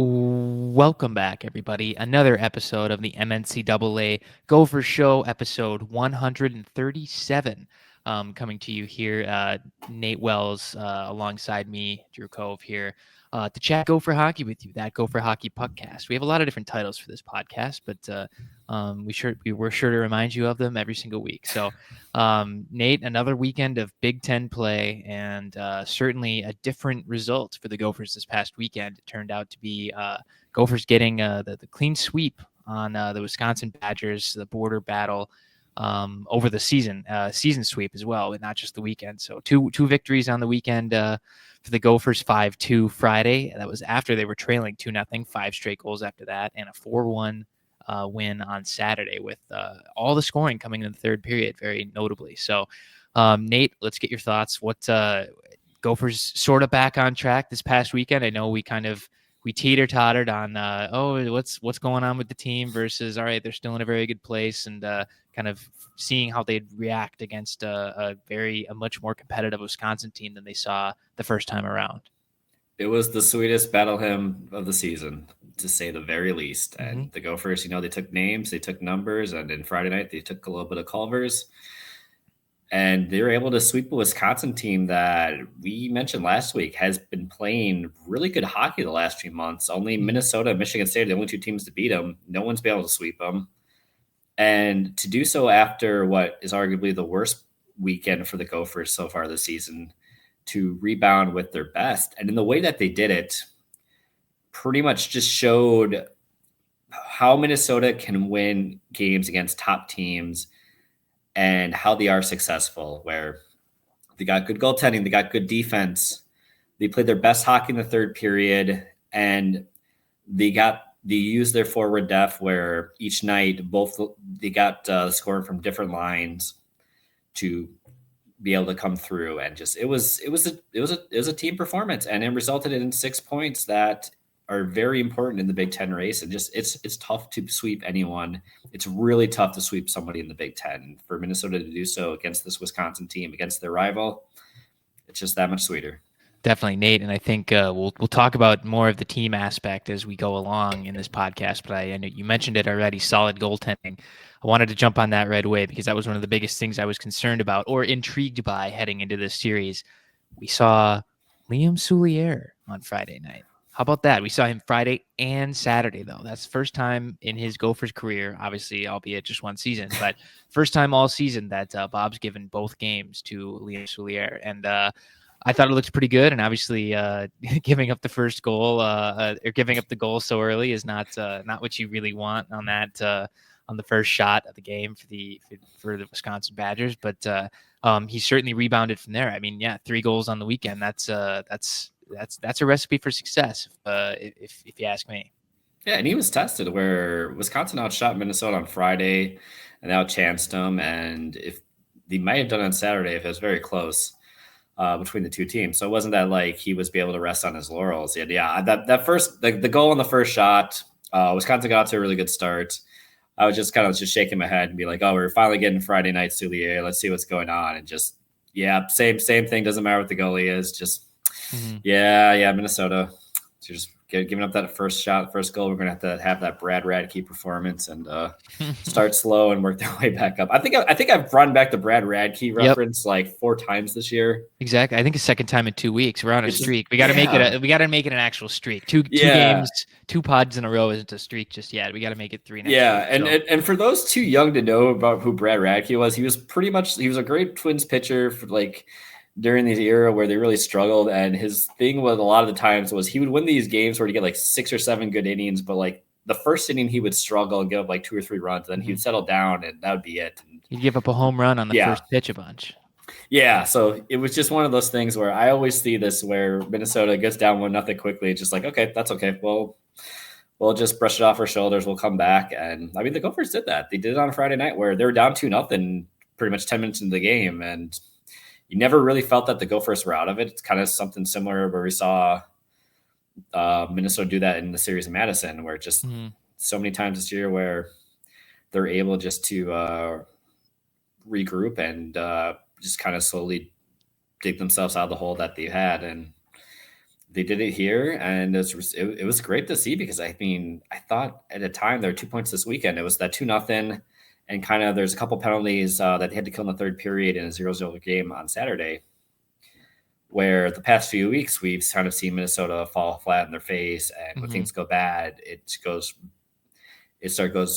Welcome back, everybody. Another episode of the MNCAA Gopher Show, episode 137. Coming to you here, Nate Wells, alongside me, Drew Cove here, to chat Gopher Hockey with you. That Gopher Hockey Puckcast. We have a lot of different titles for this podcast, but we're sure to remind you of them every single week. So, Nate, another weekend of Big Ten play, and certainly a different result for the Gophers this past weekend. It turned out to be Gophers getting the clean sweep on the Wisconsin Badgers, the border battle over the season sweep as well, and not just the weekend. So two victories on the weekend for the Gophers, 5-2 Friday. That was after they were trailing 2-0, 5 straight goals after that, and a 4-1 win on Saturday with all the scoring coming in the third period, very notably. So, Nate, let's get your thoughts. What Gophers sort of back on track this past weekend? I know we teeter-tottered on what's going on with the team versus all right, they're still in a very good place, and kind of seeing how they'd react against a much more competitive Wisconsin team than they saw the first time around. It was the sweetest battle hymn of the season, to say the very least. And the Gophers, they took names, they took numbers, and then Friday night they took a little bit of Culvers. And they were able to sweep a Wisconsin team that we mentioned last week has been playing really good hockey the last few months. Only Minnesota and Michigan State are the only two teams to beat them. No one's been able to sweep them. And to do so after what is arguably the worst weekend for the Gophers so far this season, to rebound with their best. And in the way that they did it, pretty much just showed how Minnesota can win games against top teams and how they are successful, where they got good goaltending, they got good defense, they played their best hockey in the third period, and they used their forward depth where each night they got scoring from different lines to be able to come through, and just it was a team performance, and it resulted in 6 points that are very important in the Big Ten race. And just it's tough to sweep anyone. It's really tough to sweep somebody in the Big Ten. For Minnesota to do so against this Wisconsin team, against their rival, it's just that much sweeter. Definitely, Nate, and I think we'll talk about more of the team aspect as we go along in this podcast. But I know you mentioned it already: solid goaltending. I wanted to jump on that right away because that was one of the biggest things I was concerned about or intrigued by heading into this series. We saw Liam Souliere on Friday night. How about that? We saw him Friday and Saturday, though. That's the first time in his Gophers career, obviously, albeit just one season, but first time all season that Bob's given both games to Liam Souliere. And I thought it looked pretty good. And obviously, giving up the first goal or giving up the goal so early is not what you really want on that on the first shot of the game for the Wisconsin Badgers. But he certainly rebounded from there. I mean, yeah, 3 goals on the weekend. That's a recipe for success, if you ask me. Yeah, and he was tested where Wisconsin outshot Minnesota on Friday and outchanced them, and if they might have done it on Saturday if it was very close between the two teams. So it wasn't that like he was be able to rest on his laurels. Yeah, that first the goal on the first shot, Wisconsin got to a really good start. I was just kind of shaking my head and be like, oh, we're finally getting Friday night Souliere. Let's see what's going on. And just, yeah, same thing. Doesn't matter what the goalie is. Just, Minnesota. So just giving up that first shot, first goal. We're going to have that Brad Radke performance and start slow and work their way back up. I think I've run back the Brad Radke reference like 4 times this year. Exactly. I think a second time in 2 weeks. We're on a streak. We got to make it an actual streak. Two games, 2 pods in a row isn't a streak just yet. We got to make it 3 next week. And for those too young to know about who Brad Radke was, he was a great Twins pitcher for like during the era where they really struggled. And his thing was a lot of the times was he would win these games where he get like 6 or 7 good innings, but like the first inning he would struggle and give up like 2 or 3 runs. Then he'd settle down and that would be it. He'd give up a home run on the first pitch a bunch. Yeah, so it was just one of those things where I always see this where Minnesota gets down 1-0 quickly. It's just like, okay, that's okay. We'll just brush it off our shoulders. We'll come back. And I mean, the Gophers did that. They did it on Friday night where they were down 2-0 pretty much 10 minutes into the game. And you never really felt that the Gophers were out of it. It's kind of something similar where we saw Minnesota do that in the series of Madison, where just so many times this year where they're able just to regroup and just kind of slowly dig themselves out of the hole that they had. And they did it here, and it was great to see because I mean I thought at a time there were 2 points this weekend. It was that 2-0, and kind of there's a couple penalties that they had to kill in the third period in a 0-0 game on Saturday. Where the past few weeks we've kind of seen Minnesota fall flat in their face, and when things go bad, it goes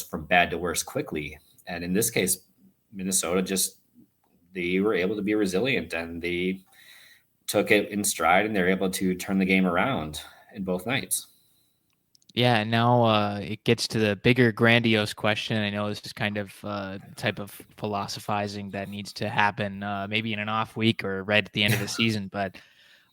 from bad to worse quickly. And in this case, Minnesota they were able to be resilient, and they took it in stride, and they're able to turn the game around in both nights. Yeah, and now it gets to the bigger, grandiose question. I know this is kind of type of philosophizing that needs to happen maybe in an off week or right at the end of the season. But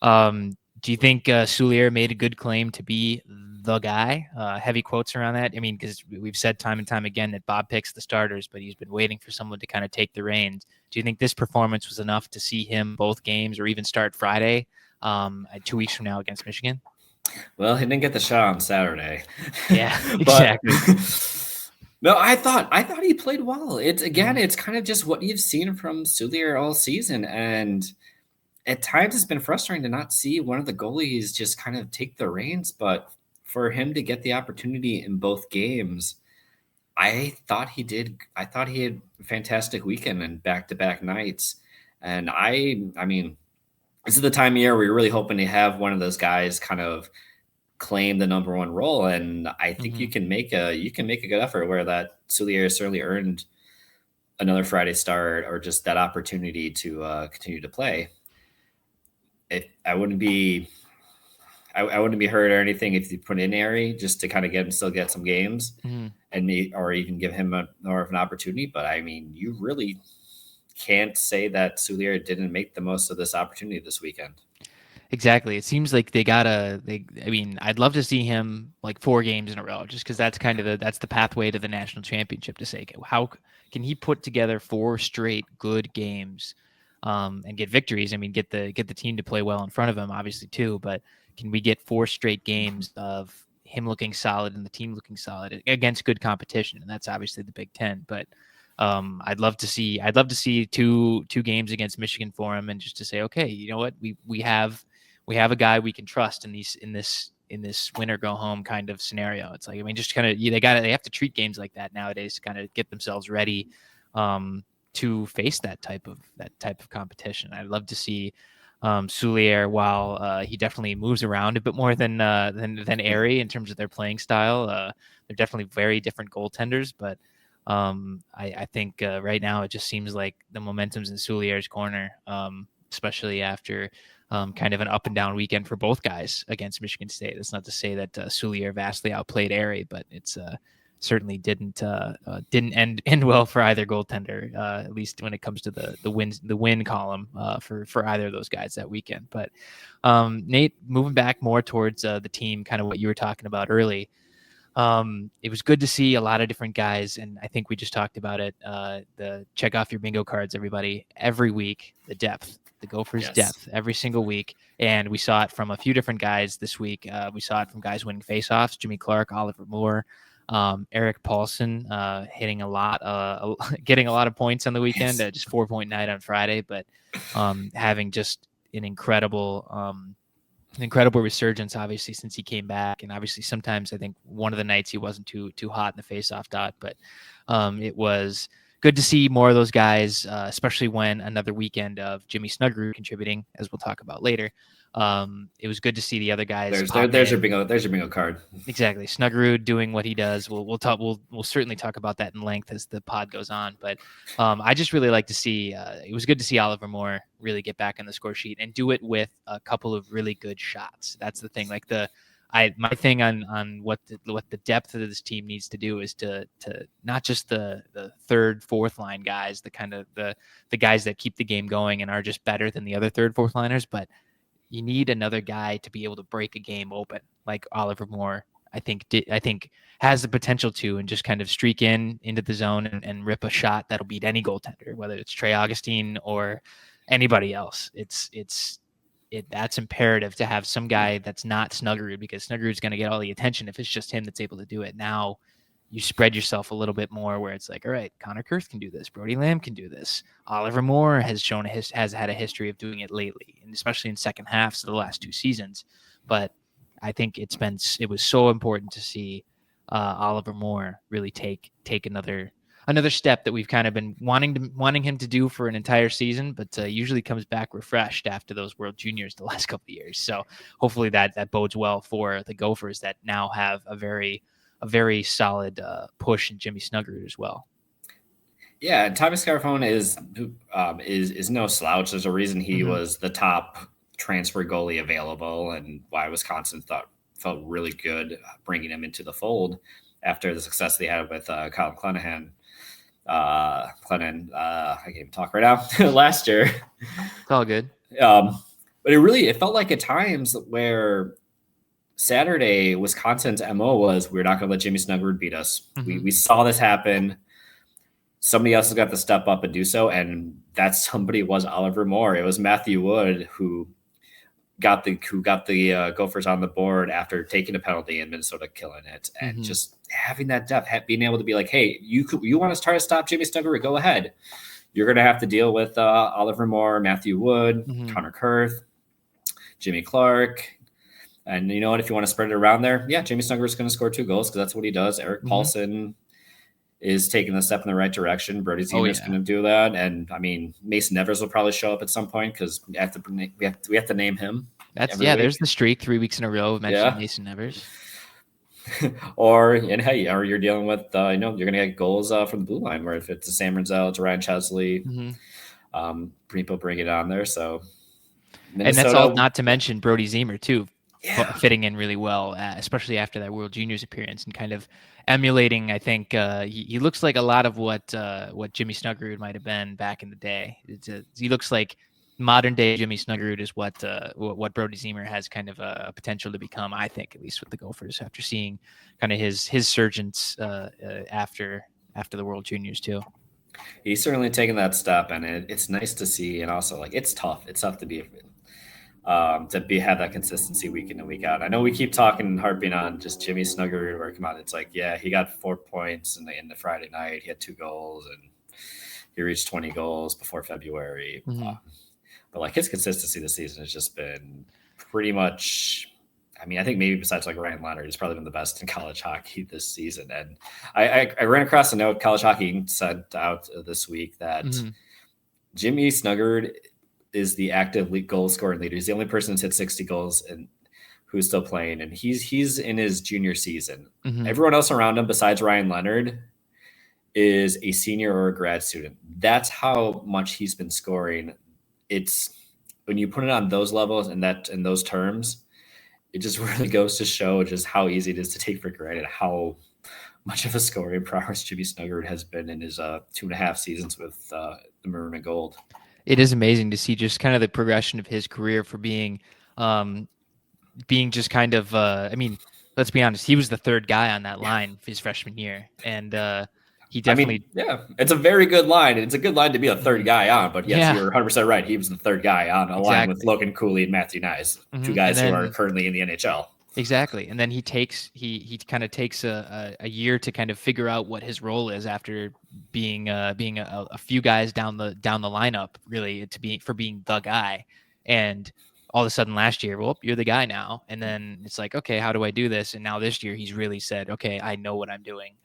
do you think Soulier made a good claim to be the guy? Heavy quotes around that. I mean, because we've said time and time again that Bob picks the starters, but he's been waiting for someone to kind of take the reins. Do you think this performance was enough to see him both games or even start Friday 2 weeks from now against Michigan? Well, he didn't get the shot on Saturday. Yeah, exactly. No, I thought he played well. It's kind of just what you've seen from Soulier all season, and at times it's been frustrating to not see one of the goalies just kind of take the reins. But for him to get the opportunity in both games, I thought he did. I thought he had a fantastic weekend and back-to-back nights. And I mean, this is the time of year where you're really hoping to have one of those guys kind of claim the number one role. And I think you can make a good effort where that Soulier certainly earned another Friday start or just that opportunity to continue to play. I wouldn't be hurt or anything if you put in Airy just to kind of still get some games or even give him more of an opportunity. But I mean, you really can't say that Soulier didn't make the most of this opportunity this weekend. Exactly. It seems like I mean, I'd love to see him like 4 games in a row, just because that's kind of that's the pathway to the national championship. To say, how can he put together 4 straight good games and get victories? I mean, get the team to play well in front of him, obviously too. But can we get 4 straight games of him looking solid and the team looking solid against good competition? And that's obviously the Big Ten. But I'd love to see two games against Michigan for him, and just to say, okay, you know what, we have a guy we can trust in this win or go home kind of scenario. It's like, I mean, just kind of they have to treat games like that nowadays to kind of get themselves ready to face that type of competition. I'd love to see Soulier, while he definitely moves around a bit more than Airy in terms of their playing style. They're definitely very different goaltenders, but I think right now it just seems like the momentum's in Soulier's corner, especially after kind of an up and down weekend for both guys against Michigan State. That's not to say that Soulier vastly outplayed Airy, but it's certainly didn't end well for either goaltender, at least when it comes to the win column for either of those guys that weekend. But Nate, moving back more towards the team, kind of what you were talking about early. It was good to see a lot of different guys, and I think we just talked about it. The check off your bingo cards, everybody, every week. The depth, the Gophers' depth, every single week, and we saw it from a few different guys this week. We saw it from guys winning faceoffs: Jimmy Clark, Oliver Moore, Eric Paulson, hitting a lot, getting a lot of points on the weekend. Just 4-point night on Friday, but having just an incredible resurgence, obviously, since he came back. And obviously sometimes I think one of the nights he wasn't too hot in the faceoff dot, but it was good to see more of those guys, especially when another weekend of Jimmy Snuggerud contributing, as we'll talk about later. It was good to see the other guys. There's your bingo card. Exactly, Snuggerud doing what he does. We'll certainly talk about that in length as the pod goes on. But I just really like to see. It was good to see Oliver Moore really get back on the score sheet and do it with a couple of really good shots. That's the thing. Like my thing on what the depth of this team needs to do is to not just the third, fourth line guys, the kind of the guys that keep the game going and are just better than the other third, fourth liners, but you need another guy to be able to break a game open, like Oliver Moore. I think has the potential to, and just kind of streak into the zone and rip a shot that'll beat any goaltender, whether it's Trey Augustine or anybody else. That's imperative to have some guy that's not Snuggerud, because Snuggerud's going to get all the attention if it's just him that's able to do it. Now you spread yourself a little bit more, where it's like, all right, Connor Kurth can do this, Brody Lamb can do this, Oliver Moore has had a history of doing it lately, and especially in second halves of the last 2 seasons. But I think it was so important to see Oliver Moore really take another step that we've kind of been wanting him to do for an entire season, but usually comes back refreshed after those World Juniors the last couple of years. So hopefully that bodes well for the Gophers that now have a very solid push in Jimmy Snuggerud as well. Yeah, Thomas Scarfone is no slouch. There's a reason he was the top transfer goalie available, and why Wisconsin felt really good bringing him into the fold after the success they had with Colin Clennon. I can't even talk right now. Last year, it's all good. But it felt like at times where Saturday Wisconsin's MO was, we're not going to let Jimmy Snuggerud beat us. We saw this happen. Somebody else has got to step up and do so, and that somebody was Oliver Moore. It was Matthew Wood who got the Gophers on the board after taking a penalty and Minnesota killing it, and just having that depth, being able to be like, hey, you want to try to stop Jimmy Snuggerud, go ahead. You're going to have to deal with Oliver Moore, Matthew Wood, Connor Kurth, Jimmy Clark. And you know what? If you want to spread it around there, yeah, Jimmy Snuggerud is going to score 2 goals because that's what he does. Eric Paulson is taking a step in the right direction. Brody Ziemer is going to do that. And I mean, Mason Nevers will probably show up at some point because we have to name him. There's the streak 3 weeks in a row of mentioning Mason Nevers. or you're dealing with, you're going to get goals from the blue line, where if it's a Sam Renzel, it's Ryan Chesley, people bring it on there. So Minnesota, and that's all not to mention Brody Ziemer too, fitting in really well, especially after that World Juniors appearance and kind of emulating. I think he looks like a lot of what Jimmy Snuggerud might have been back in the day. He looks like modern day Jimmy Snuggerud is what Brody Ziemer has kind of a potential to become, I think, at least with the Gophers after seeing kind of his surgence after the World Juniors too. He's certainly taken that step, and it's nice to see. And also, like, it's tough to be have that consistency week in and week out. I know we keep talking and harping on just Jimmy Snuggerud working on. It's like, yeah, he got 4 points in the Friday night. He had 2 goals, and he reached 20 goals before February. But like, his consistency this season has just been pretty much, I mean, I think maybe besides like Ryan Leonard, he's probably been the best in college hockey this season. And I ran across a note College Hockey sent out this week that Jimmy Snuggerud is the active league goal scoring leader. He's the only person who's hit 60 goals and who's still playing. And he's in his junior season. Everyone else around him besides Ryan Leonard is a senior or a grad student. That's how much he's been scoring. It's when you put it on those levels and in those terms, it just really goes to show just how easy it is to take for granted how much of a scoring prowess Jimmy Snuggerud has been in his 2.5 seasons with the Maroon and Gold. It is amazing to see just kind of the progression of his career for being just kind of, I mean, let's be honest, he was the third guy on that line his freshman year. And he definitely, it's a very good line. It's a good line to be a third guy on, but yes, you're 100% right. He was the third guy on a line with Logan Cooley and Matthew Nyes, 2 guys who are currently in the NHL. Exactly. And then he kind of takes a year to kind of figure out what his role is after being a few guys down the lineup, really, for being the guy. And all of a sudden last year, well, you're the guy now. And then it's like, okay, how do I do this? And now this year he's really said, okay, I know what I'm doing.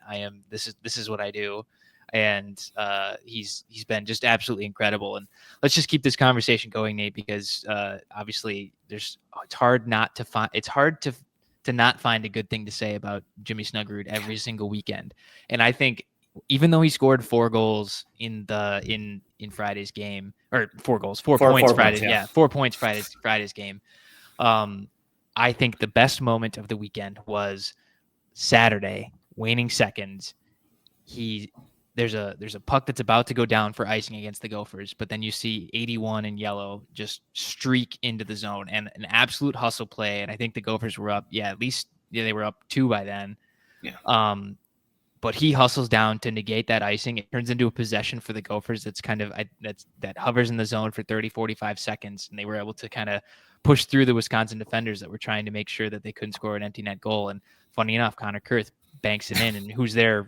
This is what I do. And he's been just absolutely incredible. And let's just keep this conversation going, Nate, because obviously it's hard to not find a good thing to say about Jimmy Snuggerud every single weekend. And I think even though he scored 4 goals in Friday's game, or 4 goals, 4 points Friday, 4 points Friday's game. I think the best moment of the weekend was Saturday, waning seconds. There's a puck that's about to go down for icing against the Gophers, but then you see 81 in yellow just streak into the zone and an absolute hustle play. And I think the Gophers were up, at least they were up 2 by then. Yeah. But he hustles down to negate that icing. It turns into a possession for the Gophers that's kind of that hovers in the zone for 30, 45 seconds, and they were able to kind of push through the Wisconsin defenders that were trying to make sure that they couldn't score an empty net goal. And funny enough, Connor Kurth banks it in, and who's there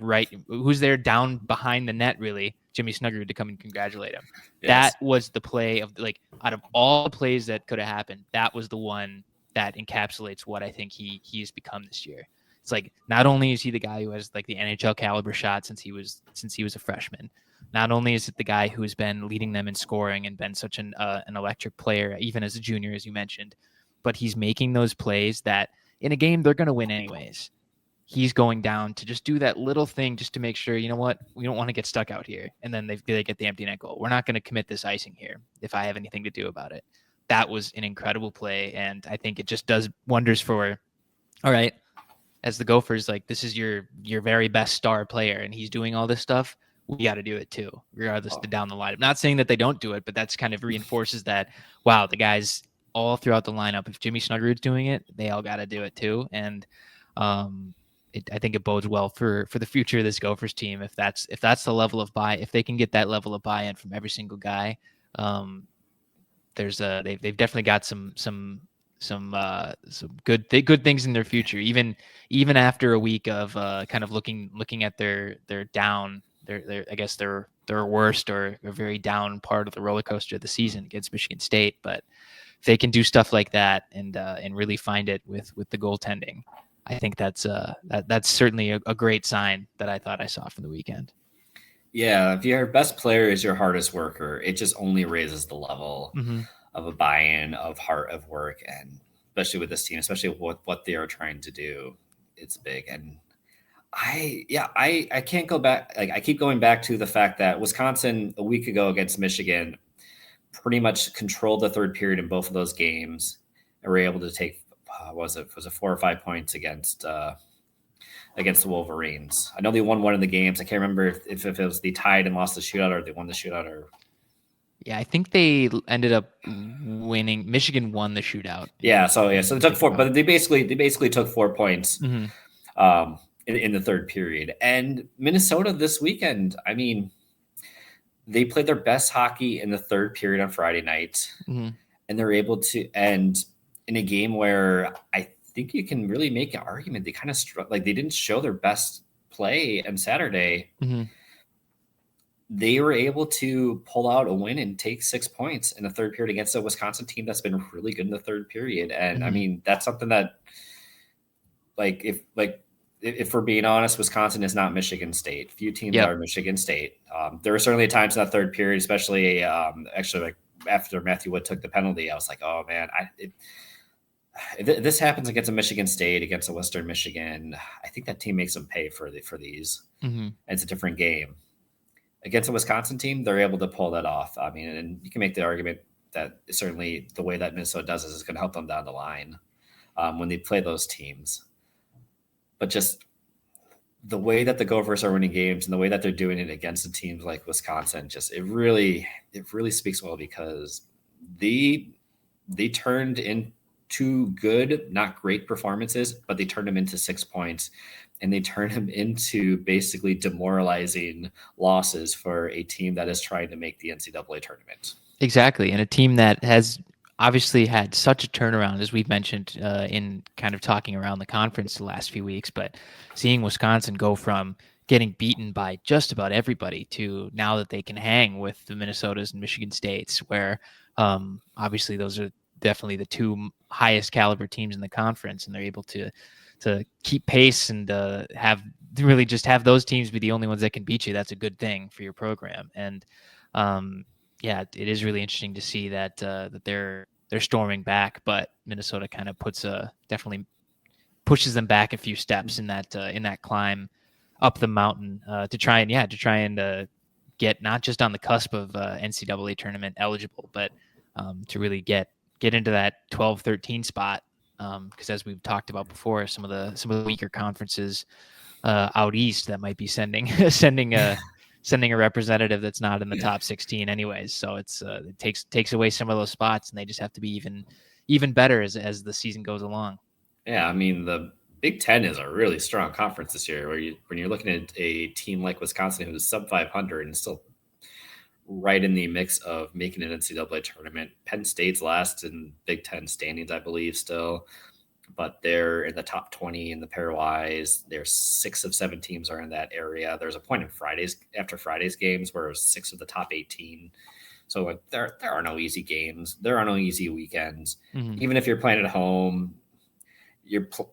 down behind the net, really? Jimmy Snuggerud to come and congratulate him. Yes. That was the play of, like, out of all the plays that could have happened, that was the one that encapsulates what I think he's become this year. It's like not only is he the guy who has like the NHL caliber shot since he was a freshman, not only is it the guy who has been leading them in scoring and been such an electric player, even as a junior, as you mentioned, but he's making those plays that in a game they're going to win anyways. He's going down to just do that little thing just to make sure, you know what, we don't want to get stuck out here. And then they get the empty net goal. We're not going to commit this icing here if I have anything to do about it. That was an incredible play. And I think it just does wonders for, all right, as the Gophers, like this is your very best star player and he's doing all this stuff. We got to do it too, regardless to down the line. I'm not saying that they don't do it, but that's kind of reinforces that, wow, the guys all throughout the lineup, if Jimmy Snuggerud's doing it, they all got to do it too. And I think it bodes well for the future of this Gophers team. If that's the level of if they can get that level of buy-in from every single guy, they've definitely got some good things in their future. Even after a week of kind of looking at their down, their I guess their worst or a very down part of the roller coaster of the season against Michigan State. But if they can do stuff like that and really find it with the goaltending, I think that's certainly a great sign that I thought I saw from the weekend. Yeah, if your best player is your hardest worker, it just only raises the level of a buy-in, of heart, of work, and especially with this team, especially what they are trying to do, it's big. And I can't go back. Like I keep going back to the fact that Wisconsin a week ago against Michigan pretty much controlled the third period in both of those games and were able to take was it 4 or 5 points against the Wolverines. I know they won one of the games. I can't remember if it was they tied and lost the shootout or they won the shootout or. Yeah, I think they ended up winning. Michigan won the shootout. So they took 4, but they basically took 4 points in the third period. And Minnesota this weekend, I mean, they played their best hockey in the third period on Friday night, and they're able to end in a game where I think you can really make an argument. They kind of like they didn't show their best play on Saturday. They were able to pull out a win and take 6 points in the third period against a Wisconsin team that's been really good in the third period. And I mean, that's something that if we're being honest, Wisconsin is not Michigan State. Few teams are Michigan State. There were certainly times in that third period, especially after Matthew Wood took the penalty, I was like, oh man, if this happens against a Michigan State, against a Western Michigan, I think that team makes them pay for these. It's a different game. Against a Wisconsin team, they're able to pull that off. I mean, and you can make the argument that certainly the way that Minnesota does is going to help them down the line when they play those teams. But just the way that the Gophers are winning games and the way that they're doing it against the teams like Wisconsin, just it really speaks well because they turned into good, not great performances, but they turned them into 6 points. And they turn him into basically demoralizing losses for a team that is trying to make the NCAA tournament. Exactly. And a team that has obviously had such a turnaround, as we've mentioned in kind of talking around the conference the last few weeks, but seeing Wisconsin go from getting beaten by just about everybody to now that they can hang with the Minnesotas and Michigan States, where obviously those are definitely the two highest caliber teams in the conference, and they're able to keep pace and have those teams be the only ones that can beat you. That's a good thing for your program. And it is really interesting to see that they're storming back, but Minnesota kind of definitely pushes them back a few steps in that climb up the mountain to try and get not just on the cusp of NCAA tournament eligible, but to really get into that 12-13 spot. Because as we've talked about before, some of the weaker conferences out east that might be sending a representative that's not in the top 16 anyways. So it takes away some of those spots, and they just have to be even better as the season goes along. Yeah, I mean the Big Ten is a really strong conference this year. When you're looking at a team like Wisconsin who's sub 500 and still right in the mix of making an NCAA tournament. Penn State's last in Big Ten standings, I believe, still, but they're in the top 20 in the pairwise. There's 6 of 7 teams are in that area. There's a point in after Friday's games where 6 of the top 18 So like there are no easy games. There are no easy weekends. Mm-hmm. Even if you're playing at home,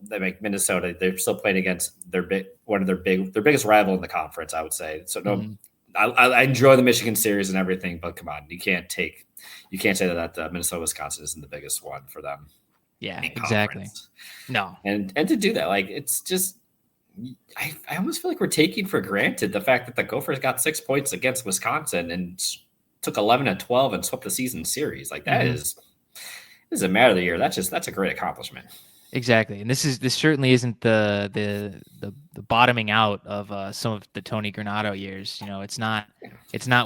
like Minnesota, they're still playing against their biggest rival in the conference, I would say. So no, Mm-hmm. I enjoy the Michigan series and everything, but come on, you can't say that Minnesota Wisconsin isn't the biggest one for them. Yeah, in exactly. conference. No, and to do that, like it's just. I almost feel like we're taking for granted the fact that the Gophers got 6 points against Wisconsin and took 11-12 and swept the season series. Like that is this is a matter of the year. That's a great accomplishment. Exactly, and this certainly isn't the bottoming out of some of the Tony Granato years. You know, it's not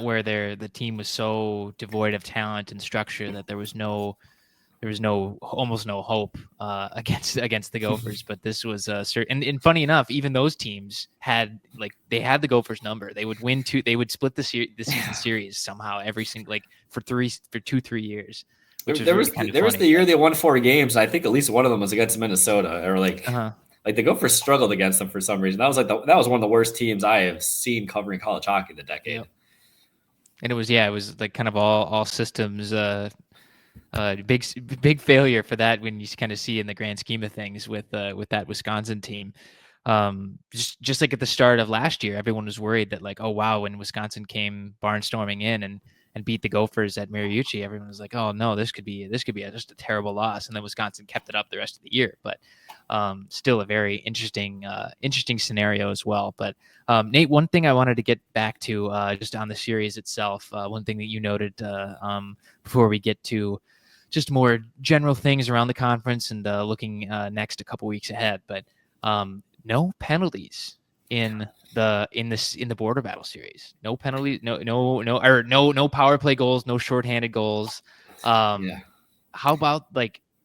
where the team was so devoid of talent and structure that there was almost no hope against the Gophers. But this was certain. And funny enough, even those teams had the Gophers number. They would win they would split the season series somehow every single for 2-3 years. There was the year they won 4 games. I think at least one of them was against Minnesota, or like the Gophers struggled against them for some reason. That was that was one of the worst teams I have seen covering college hockey in the decade. Yep. And it was like kind of all systems. Big failure for that when you kind of see in the grand scheme of things with that Wisconsin team. Just like at the start of last year, everyone was worried that like, oh wow, when Wisconsin came barnstorming in and beat the Gophers at Mariucci, everyone was like, oh no, this could be just a terrible loss. And then Wisconsin kept it up the rest of the year, but still a very interesting scenario as well. But Nate, one thing I wanted to get back to just on the series itself, one thing that you noted before we get to just more general things around the conference and looking next a couple weeks ahead, but no penalties in the border battle series. No penalties, no power play goals, no shorthanded goals. How about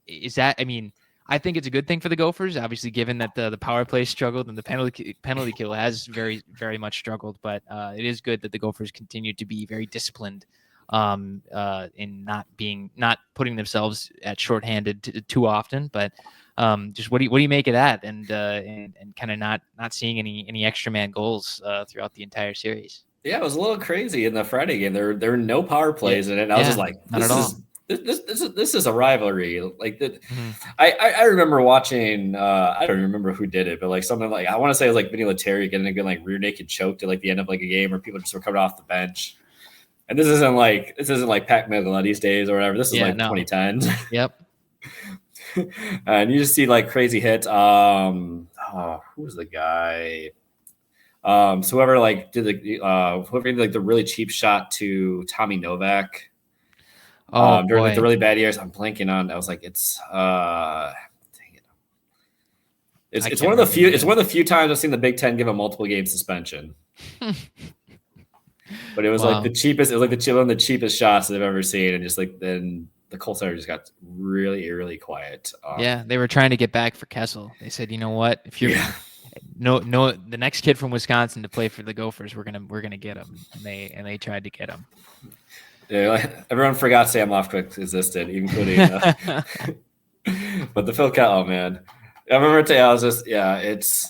is that? I mean, I think it's a good thing for the Gophers, obviously, given that the power play struggled and the penalty kill has very, very much struggled. But it is good that the Gophers continue to be very disciplined in not putting themselves at shorthanded too often. But just what do you make of that, and kind of not seeing any extra man goals throughout the entire series? Yeah, it was a little crazy in the Friday game. There were no power plays in it. And I was just like, this is a rivalry. Like that. Mm-hmm. I remember watching. I don't remember who did it, but like something like I want to say it was like Vinny Lettieri getting a good like rear naked choke at like the end of like a game where people just were coming off the bench. And this isn't like Pat Micheletti's days or whatever. This is 2010s. Yep. And you just see like crazy hits. Who was the guy? So whoever like did whoever did like the really cheap shot to Tommy Novak during like the really bad years. I'm blanking on. I was like, it's one of the few times I've seen the Big Ten give a multiple game suspension. But it was like the cheapest. It was like one of the cheapest shots I've ever seen, and just like then the Colts Center just got really, really quiet. They were trying to get back for Kessel. They said, you know what, if you're the next kid from Wisconsin to play for the Gophers, we're gonna get him, and they tried to get him. Yeah, everyone forgot Sam Lofquick existed, including. But the Phil Cat, oh man, I remember today. I was just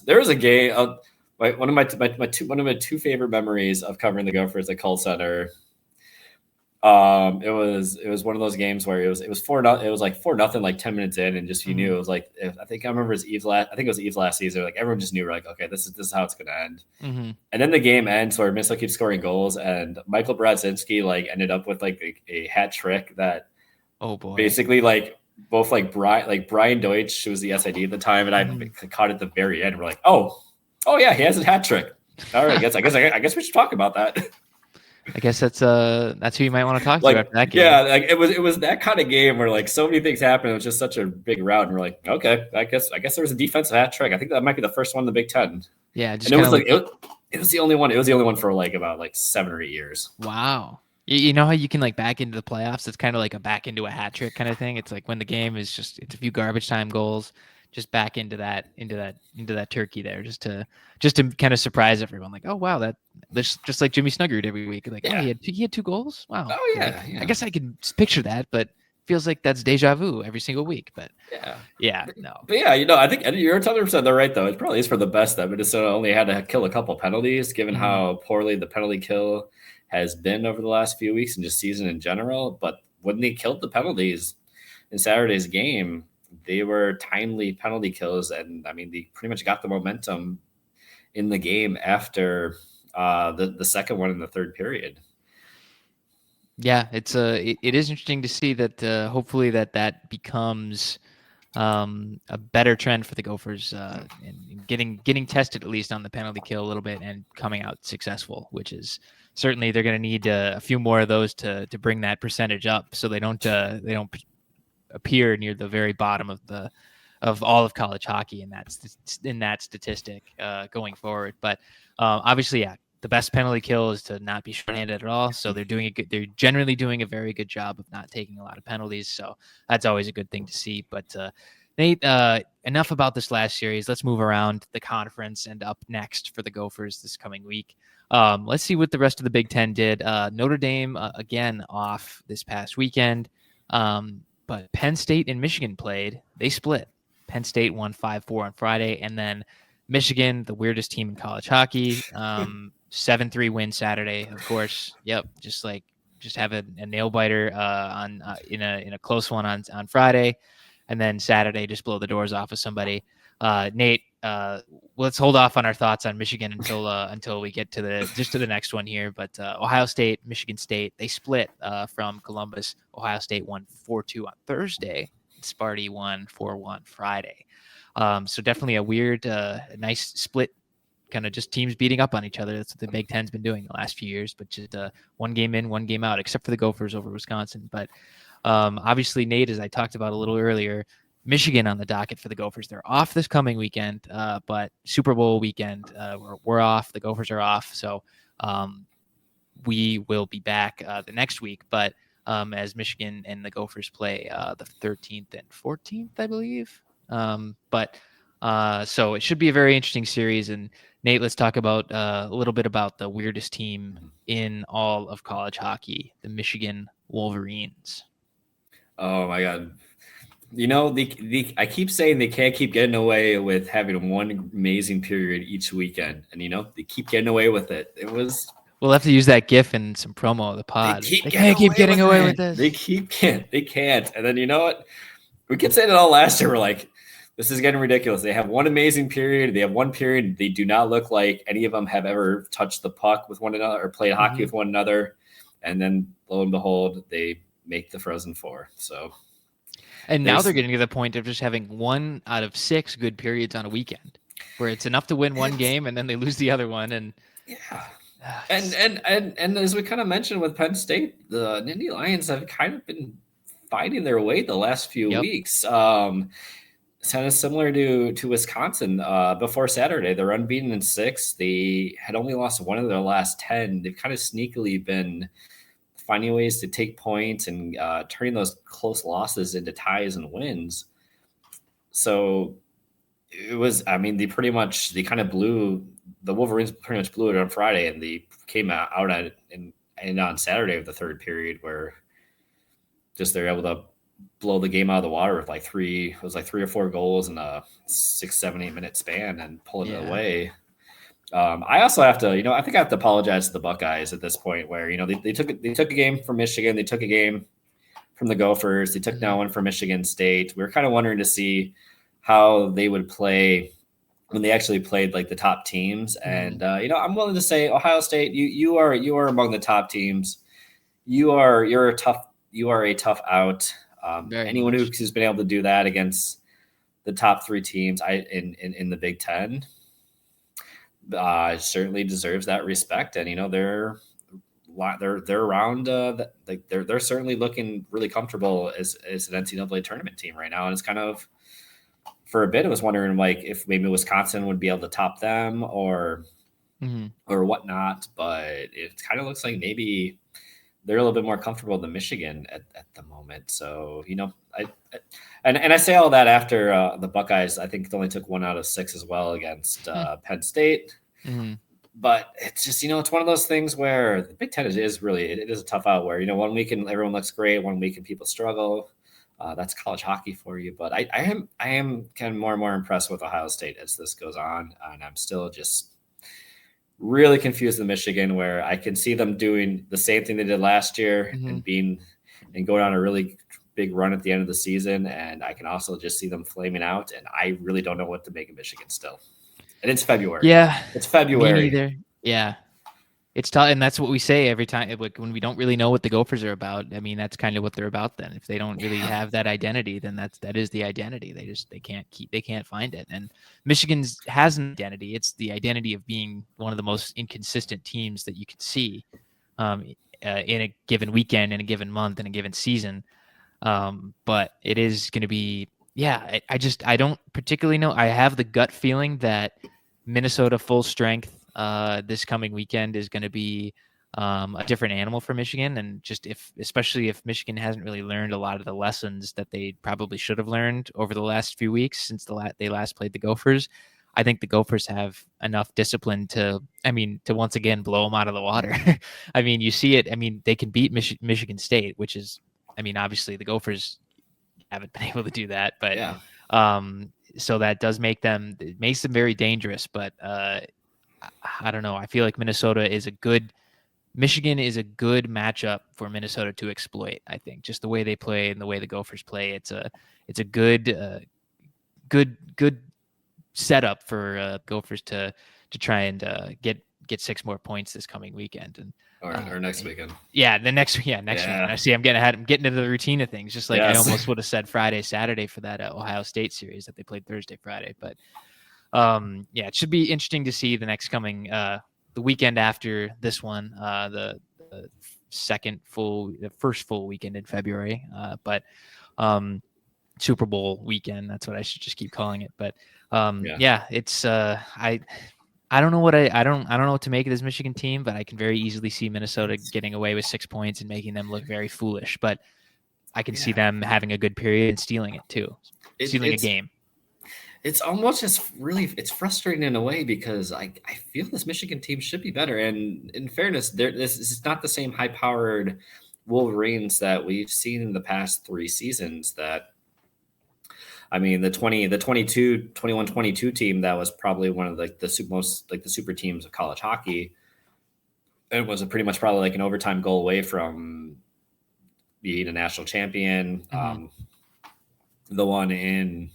there was a game. One of my two favorite memories of covering the Gophers at Colts Center. It was one of those games where it was 4-0. It was like 4-0, like 10 minutes in, and just you knew it was like I think it was Eve's last season. Like everyone just knew, like, okay, this is how it's gonna end. Mm-hmm. And then the game ends where Minnesota keeps scoring goals, and Michael Brodzinski like ended up with like a hat trick that basically like both like Brian Deutsch, who was the SID at the time, and I caught it at the very end. We're like, oh yeah, he has a hat trick. All right, I guess we should talk about that. I guess that's who you might want to talk to after that game. Yeah, like it was that kind of game where like so many things happened. It was just such a big route, and we're like, okay, I guess there was a defensive hat trick. I think that might be the first one in the Big Ten. Yeah, and it was like it was the only one. It was the only one for like about like 7 or 8 years. Wow. You know how you can like back into the playoffs? It's kind of like a back into a hat trick kind of thing. It's like when the game is it's a few garbage time goals, just back into that turkey there, just to kind of surprise everyone. Like, oh wow, that's just like Jimmy Snuggerud every week. Like, he had 2 goals. Wow. Oh yeah. I guess I can picture that, but feels like that's deja vu every single week. But yeah, no. But yeah, I think you're 100% they're right though. It probably is for the best that Minnesota only had to kill a couple penalties, given how poorly the penalty kill has been over the last few weeks and just season in general. But when they killed the penalties in Saturday's game, they were timely penalty kills, and I mean they pretty much got the momentum in the game after the second one in the third period. Yeah, it is interesting to see that hopefully that becomes a better trend for the Gophers and getting tested at least on the penalty kill a little bit and coming out successful, which is certainly they're going to need a few more of those to bring that percentage up so they don't appear near the very bottom of all of college hockey in that statistic going forward. But obviously, yeah, the best penalty kill is to not be shorthanded at all. So they're generally doing a very good job of not taking a lot of penalties. So that's always a good thing to see. But Nate, enough about this last series. Let's move around the conference and up next for the Gophers this coming week. Let's see what the rest of the Big Ten did. Notre Dame, again, off this past weekend. But Penn State and Michigan played. They split. Penn State won 5-4 on Friday. And then Michigan, the weirdest team in college hockey, 7-3 win Saturday, of course. Yep, just have a nail biter in a close one on Friday, and then Saturday just blow the doors off of somebody. Nate, let's hold off on our thoughts on Michigan until we get to the next one here. But Ohio State, Michigan State, they split from Columbus. Ohio State won 4-2 on Thursday. Sparty won 4-1 Friday. So definitely a weird, nice split, kind of just teams beating up on each other. That's what the Big Ten's been doing the last few years, but just one game in, one game out, except for the Gophers over Wisconsin. But obviously, Nate, as I talked about a little earlier, Michigan on the docket for the Gophers. They're off this coming weekend, but Super Bowl weekend, we're off. The Gophers are off. So we will be back the next week. But as Michigan and the Gophers play the 13th and 14th, I believe. So it should be a very interesting series. And Nate, let's talk about a little bit about the weirdest team in all of college hockey, the Michigan Wolverines. Oh my God. I keep saying they can't keep getting away with having one amazing period each weekend. And, they keep getting away with it. We'll have to use that GIF in some promo of the pod. They can't keep getting away with this. They can't. And then you know what? We kept saying it all last year. We're like, this is getting ridiculous. They have one amazing period. They have one period. They do not look like any of them have ever touched the puck with one another or played hockey with one another. And then lo and behold, they make the Frozen Four. And now they're getting to the point of just having 1 out of 6 good periods on a weekend, where it's enough to win one game and then they lose the other one. And yeah. And as we kind of mentioned with Penn State, the Nittany Lions have kind of been finding their way the last few weeks. Kind of similar to Wisconsin before Saturday. They're unbeaten in 6. They had only lost 1 of their last 10. They've kind of sneakily been finding ways to take points and turning those close losses into ties and wins. So it was, I mean, the Wolverines pretty much blew it on Friday, and they came out at it and on Saturday of the third period where just they're able to blow the game out of the water with 3 or 4 goals in a 6, 7, 8 minute span and pull it away. I also have to, I think I have to apologize to the Buckeyes at this point where, they took a game from Michigan. They took a game from the Gophers. They took now one from Michigan State. We were kind of wondering to see how they would play when they actually played the top teams. And, I'm willing to say Ohio State, you are among the top teams. You are a tough out. Anyone who's been able to do that against the top 3 teams in the Big Ten certainly deserves that respect. And they're around. They're certainly looking really comfortable as an NCAA tournament team right now. And it's kind of, for a bit, I was wondering if maybe Wisconsin would be able to top them or whatnot. But it kind of looks like maybe they're a little bit more comfortable than Michigan at the moment. So, I say all that after the Buckeyes, I think, only took 1 out of 6 as well against Penn State. But it's just, it's one of those things where the Big Ten is really, it is a tough out where, 1 weekend everyone looks great, 1 weekend people struggle. That's college hockey for you. But I am kind of more and more impressed with Ohio State as this goes on. And I'm still just really confused with Michigan, where I can see them doing the same thing they did last year and going on a really big run at the end of the season. And I can also just see them flaming out. And I really don't know what to make of Michigan still. And it's February. Yeah, it's February. Me neither. Yeah, it's tough, and that's what we say every time. Like when we don't really know what the Gophers are about. I mean, that's kind of what they're about. Then, if they don't really have that identity, then that is the identity. They can't find it. And Michigan's has an identity. It's the identity of being one of the most inconsistent teams that you can see in a given weekend, in a given month, in a given season. But it is going to be. Yeah, I don't particularly know. I have the gut feeling that Minnesota full strength this coming weekend is going to be a different animal for Michigan. And especially if Michigan hasn't really learned a lot of the lessons that they probably should have learned over the last few weeks since they last played the Gophers, I think the Gophers have enough discipline to once again blow them out of the water. I mean, you see it. I mean, they can beat Michigan State, which is, obviously the Gophers haven't been able to do that, but yeah. So that does makes them very dangerous. But I don't know. I feel like Michigan is a good matchup for Minnesota to exploit. I think just the way they play and the way the Gophers play, it's a good setup for Gophers to try and get 6 more points this coming weekend. And or next weekend. Yeah, next weekend. I see. I'm getting ahead. I'm getting into the routine of things. Just like I almost would have said Friday, Saturday for that Ohio State series that they played Thursday, Friday. But it should be interesting to see the next coming the weekend after this one, the first full weekend in February. But Super Bowl weekend. That's what I should just keep calling it. But it's I don't know what I don't know what to make of this Michigan team, but I can very easily see Minnesota getting away with 6 points and making them look very foolish. But I can see them having a good period and stealing it too, stealing a game. It's almost just really, it's frustrating in a way because I feel this Michigan team should be better. And in fairness, this is not the same high-powered Wolverines that we've seen in the past 3 seasons. That the 21-22 team that was probably one of the super teams of college hockey. It was pretty much probably like an overtime goal away from being a national champion. The one in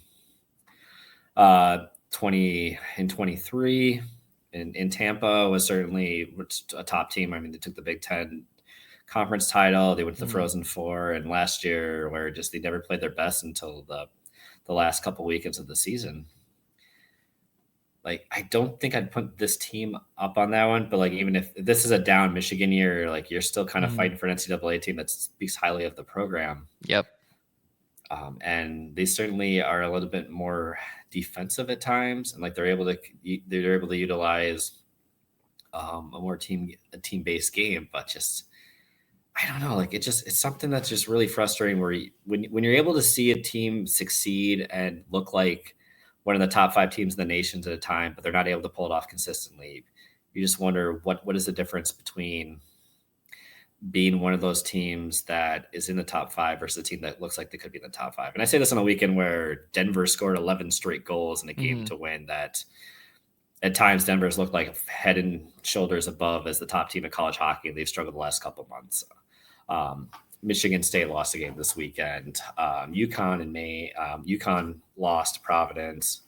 23 in Tampa was certainly a top team. They took the Big Ten conference title. They went to the Frozen Four, and last year where they never played their best until the last couple weekends of the season. I don't think I'd put this team up on that one, but even if this is a down Michigan year, you're still kind of fighting for an NCAA team that speaks highly of the program. Yep. And they certainly are a little bit more defensive at times, and they're able to utilize a more team-based game, but just I don't know, it's something that's just really frustrating where when you're able to see a team succeed and look like one of the top 5 teams in the nations at a time, but they're not able to pull it off consistently. You just wonder what is the difference between being one of those teams that is in the top 5 versus a team that looks like they could be in the top 5. And I say this on a weekend where Denver scored 11 straight goals in a game to win that at times Denver's looked like head and shoulders above as the top team in college hockey. They've struggled the last couple of months. Michigan State lost a game this weekend. UConn lost to Providence.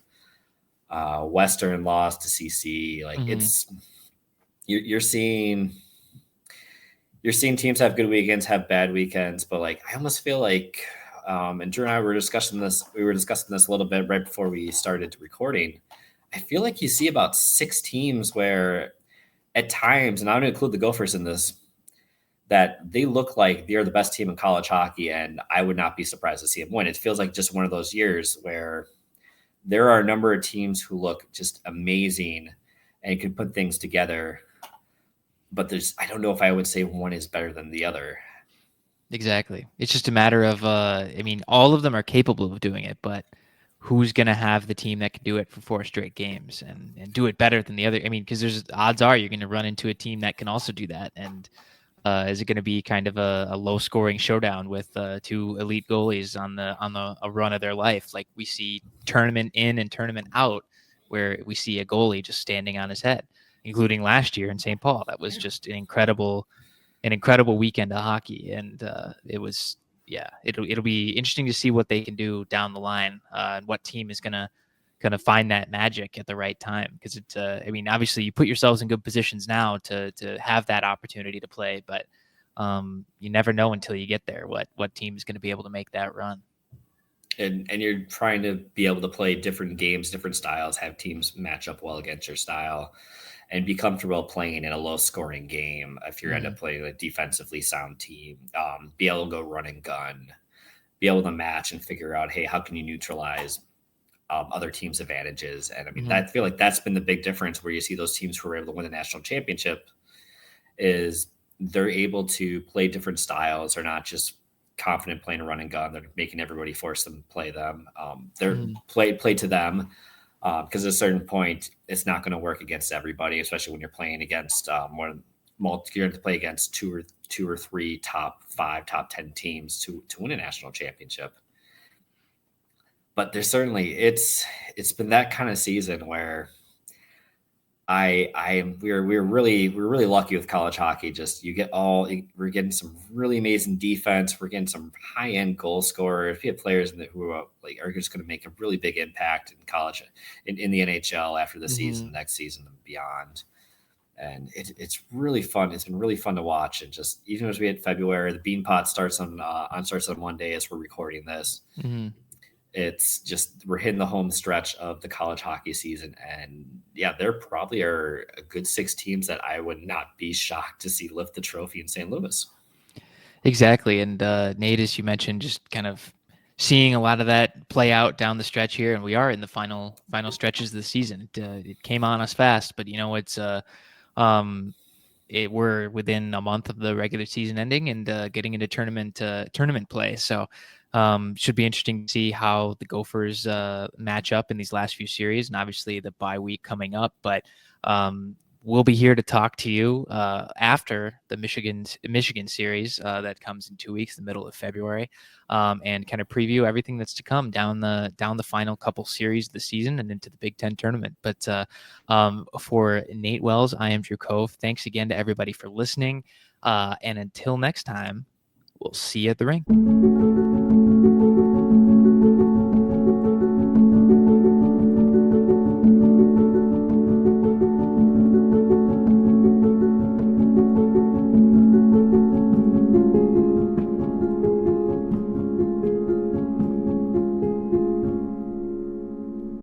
Western lost to CC. It's you're seeing teams have good weekends, have bad weekends, but I almost feel like, and Drew and I were discussing this a little bit right before we started recording. I feel like you see about 6 teams where at times, and I'm going to include the Gophers in this, that they look like they're the best team in college hockey, and I would not be surprised to see them win. It feels like just one of those years where there are a number of teams who look just amazing and can put things together, but I don't know if I would say one is better than the other. Exactly. It's just a matter of, all of them are capable of doing it, but who's going to have the team that can do it for 4 straight games and do it better than the other. I mean, because there's odds are you're going to run into a team that can also do that. And is it going to be kind of a low scoring showdown with 2 elite goalies on a run of their life, like we see tournament in and tournament out, where we see a goalie just standing on his head, including last year in St. Paul. That was just an incredible weekend of hockey, and it'll be interesting to see what they can do down the line, and what team is gonna find that magic at the right time. Because it's, I mean, obviously you put yourselves in good positions now to have that opportunity to play, but you never know until you get there what team is going to be able to make that run. And you're trying to be able to play different games, different styles, have teams match up well against your style, and be comfortable playing in a low-scoring game. If you end up playing a defensively sound team, be able to go run and gun, be able to match and figure out, hey, how can you neutralize other teams' advantages? And I mean, I feel like that's been the big difference where you see those teams who are able to win the national championship is they're able to play different styles. They're not just confident playing a run and gun. They're making everybody force them to play them. They're play to them. Because at a certain point, it's not going to work against everybody, especially when you're playing against you're going to play against two or three top 5, top 10 teams to win a national championship. But there's certainly it's been that kind of season where we're really lucky with college hockey. Just we're getting some really amazing defense. We're getting some high end goal scorers. We have players who are just going to make a really big impact in college, in the NHL after the season, next season and beyond. And it's really fun. It's been really fun to watch. And just even as we hit February, the Bean Pot starts on Monday as we're recording this. It's just we're hitting the home stretch of the college hockey season, and there probably are a good 6 teams that I would not be shocked to see lift the trophy in St. Louis. Exactly. And Nate, as you mentioned, just kind of seeing a lot of that play out down the stretch here, and we are in the final stretches of the season. It came on us fast, but it's we're within a month of the regular season ending and getting into tournament play. So should be interesting to see how the Gophers match up in these last few series, and obviously the bye week coming up. But we'll be here to talk to you after the Michigan series that comes in 2 weeks, the middle of February, and kind of preview everything that's to come down the final couple series of the season and into the Big Ten tournament. But for Nate Wells, I am Drew Cove. Thanks again to everybody for listening, and until next time, we'll see you at the ring.